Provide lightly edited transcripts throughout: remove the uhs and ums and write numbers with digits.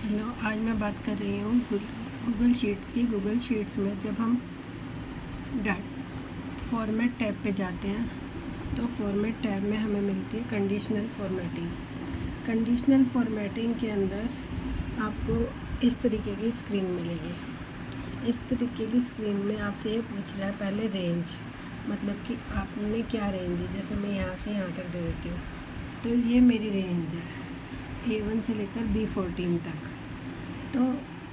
Hello, आज मैं बात कर रही हूँ गूगल शीट्स की। गूगल शीट्स में जब हम फॉर्मेट टैब पे जाते हैं तो फॉर्मेट टैब में हमें मिलती है कंडीशनल फॉर्मेटिंग। कंडीशनल फॉर्मेटिंग के अंदर आपको इस तरीके की स्क्रीन मिलेगी। इस तरीके की स्क्रीन में आपसे ये पूछ रहा है पहले रेंज, मतलब कि आपने क्या रेंज दी। जैसे मैं यहाँ से यहाँ तक दे देती हूँ, तो ये मेरी रेंज है A1 से लेकर B14 तक। तो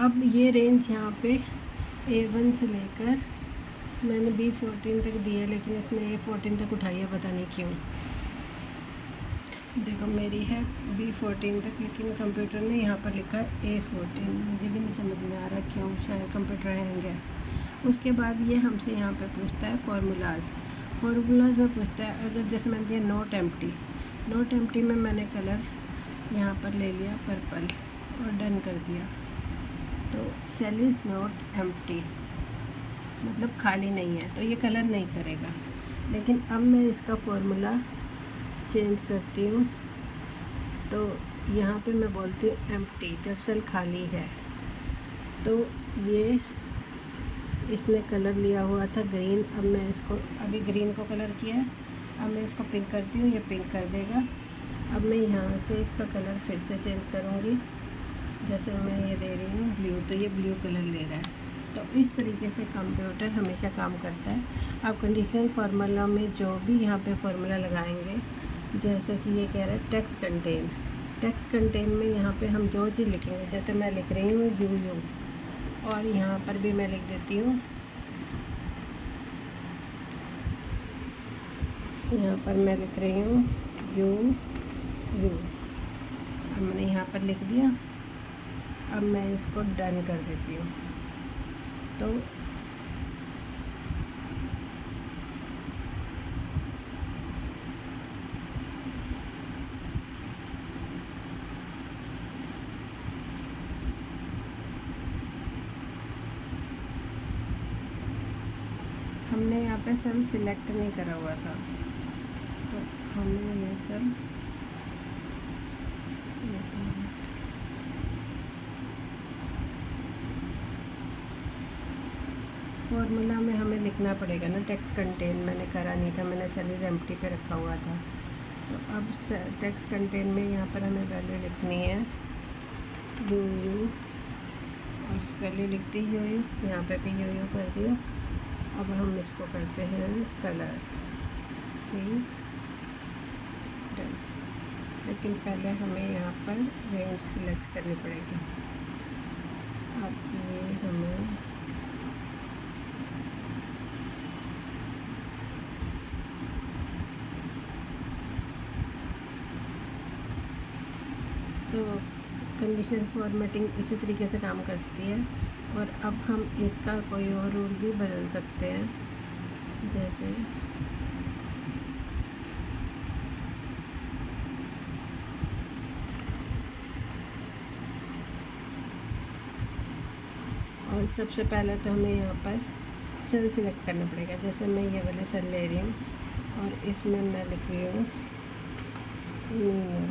अब ये रेंज यहाँ पे A1 से लेकर मैंने B14 तक दिया, लेकिन इसने A14 तक उठाई है, पता नहीं क्यों। देखो मेरी है B14 तक, लेकिन कंप्यूटर ने यहाँ पर लिखा है A14। मुझे भी नहीं समझ में आ रहा क्यों, शायद कंप्यूटर हैंग है। उसके बाद ये हमसे यहाँ पे पूछता है फार्मूलाज में पूछता है, अगर जैसे मैंने दिया नोट एम्प्टी में मैंने कलर यहाँ पर ले लिया पर्पल और डन कर दिया। तो सेल इज़ नॉट एम्प्टी, मतलब खाली नहीं है, तो ये कलर नहीं करेगा। लेकिन अब मैं इसका फॉर्मूला चेंज करती हूँ, तो यहाँ पे मैं बोलती हूँ एम्प्टी जब सेल खाली है। तो ये इसने कलर लिया हुआ था ग्रीन, अब मैं इसको अभी ग्रीन को कलर किया है, अब मैं इसको पिंक करती हूँ, ये पिंक कर देगा। अब मैं यहाँ से इसका कलर फिर से चेंज करूँगी, जैसे मैं ये दे रही हूँ ब्लू, तो ये ब्लू कलर ले रहा है। तो इस तरीके से कंप्यूटर हमेशा काम करता है। आप कंडीशनल फार्मूला में जो भी यहाँ पे फार्मूला लगाएंगे, जैसे कि ये कह रहा है टेक्स्ट कंटेन में यहाँ पे हम जो चीज़ लिखेंगे, जैसे मैं लिख रही हूँ यू, और यहाँ पर भी मैं लिख देती हूँ, यहाँ पर मैं लिख रही हूँ यू। अब मैंने यहाँ पर लिख दिया। अब मैं इसको डन कर देती हूँ। तो हमने यहाँ पे सेल सिलेक्ट नहीं करा हुआ था, तो हमने ये सेल फॉर्मूला में हमें लिखना पड़ेगा ना। टेक्स्ट कंटेन मैंने करा नहीं था, मैंने सेल इज़ एम्प्टी पे रखा हुआ था। तो अब टेक्स्ट कंटेन में यहाँ पर हमें वैल्यू लिखनी है यू, और वैल्यू लिखती यू, यहाँ पे भी यू कर दिया। अब हम इसको करते हैं कलर पिंक, डन। लेकिन पहले हमें यहाँ पर रेंज सिलेक्ट करनी पड़ेगी। अब ये हमें तो कंडीशनल फॉर्मेटिंग इसी तरीके से काम करती है। और अब हम इसका कोई और रूल भी बदल सकते हैं, जैसे और सबसे पहले तो हमें यहाँ पर सेल सिलेक्ट करना पड़ेगा। जैसे मैं ये वाले सेल ले रही हूँ और इसमें मैं लिख रही हूँ मीनू।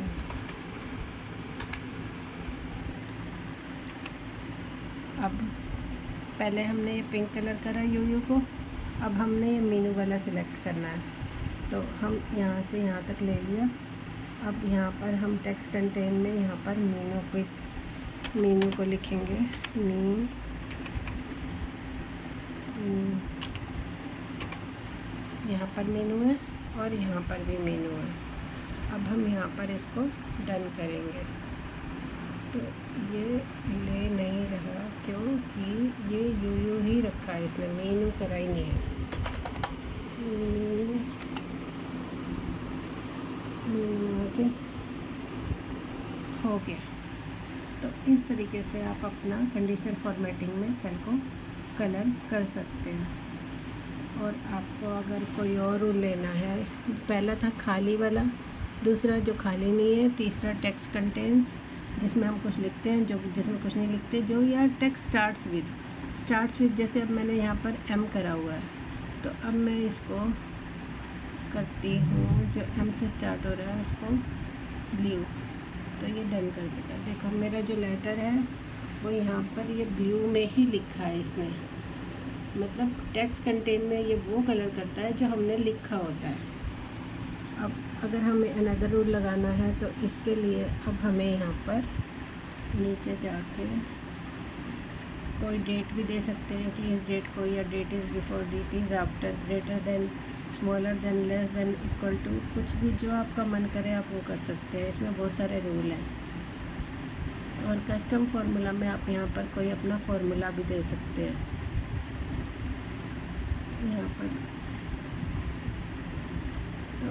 अब पहले हमने ये पिंक कलर करा यू को, अब हमने ये मीनू वाला सिलेक्ट करना है। तो हम यहाँ से यहाँ तक ले लिया। अब यहाँ पर हम टेक्स्ट कंटेन में यहाँ पर मीनू को लिखेंगे यहाँ पर मीनू है और यहाँ पर भी मीनू है। अब हम यहाँ पर इसको डन करेंगे। तो ये ले नहीं रहा क्योंकि ये यू ही रखा है, इसने मीनू करा ही नहीं है। ओके, हो गया। तो इस तरीके से आप अपना कंडीशनल फॉर्मेटिंग में सेल को कलर कर सकते हैं। और आपको अगर कोई और रूल लेना है, पहला था खाली वाला, दूसरा जो खाली नहीं है, तीसरा टेक्स्ट कंटेंस जिसमें हम कुछ लिखते हैं, जो जिसमें कुछ नहीं लिखते, जो या टेक्स्ट स्टार्ट्स विद। जैसे अब मैंने यहाँ पर एम करा हुआ है, तो अब मैं इसको करती हूँ, जो एम से स्टार्ट हो रहा है उसको ब्लू। तो ये डन कर देगा। देखो मेरा जो लेटर है वो यहाँ पर ये ब्लू में ही लिखा है इसने, मतलब टेक्स्ट कंटेन में ये वो कलर करता है जो हमने लिखा होता है। अब अगर हमें अनदर रूल लगाना है तो इसके लिए अब हमें यहाँ पर नीचे जाके कोई डेट भी दे सकते हैं कि इस डेट को, या date is before, date is after, greater than, smaller than, less than, equal to, कुछ भी जो आपका मन करे आप वो कर सकते हैं। इसमें बहुत सारे रूल हैं। और कस्टम फार्मूला में आप यहाँ पर कोई अपना फार्मूला भी दे सकते हैं। यहाँ पर तो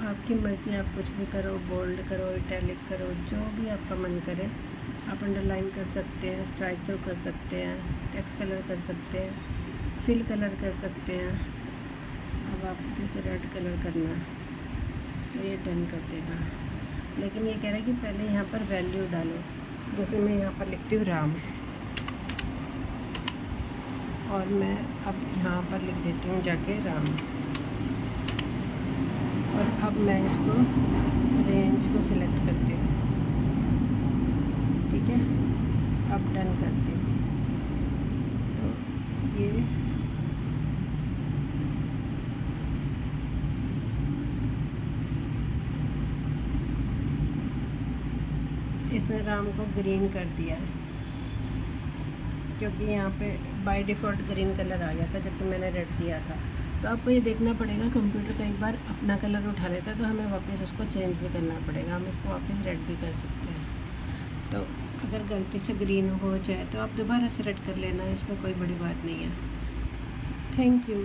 आपकी मर्ज़ी, आप कुछ भी करो, बोल्ड करो, इटैलिक करो, जो भी आपका मन करे। आप अंडरलाइन कर सकते हैं, स्ट्राइक थ्रू कर सकते हैं, टेक्स्ट कलर कर सकते हैं, फिल कलर कर सकते हैं। अब आप जैसे रेड कलर करना है तो ये डन कर देगा। लेकिन ये कह रहा है कि पहले यहाँ पर वैल्यू डालो। जैसे मैं यहाँ पर लिखती हूँ राम, और मैं अब यहाँ पर लिख देती हूँ जाके राम, और अब मैं इसको रेंज को सिलेक्ट करती हूँ। ठीक है, अब डन करती हूँ। तो ये इसने राम को ग्रीन कर दिया है, क्योंकि यहाँ पे बाय डिफ़ॉल्ट ग्रीन कलर आ गया था जबकि मैंने रेड दिया था। तो आपको ये देखना पड़ेगा, कंप्यूटर कई बार अपना कलर उठा लेता है तो हमें वापस उसको चेंज भी करना पड़ेगा। हम इसको वापस रेड भी कर सकते हैं। तो अगर गलती से ग्रीन हो जाए तो आप दोबारा से रेड कर लेना, इसमें कोई बड़ी बात नहीं है। Thank you.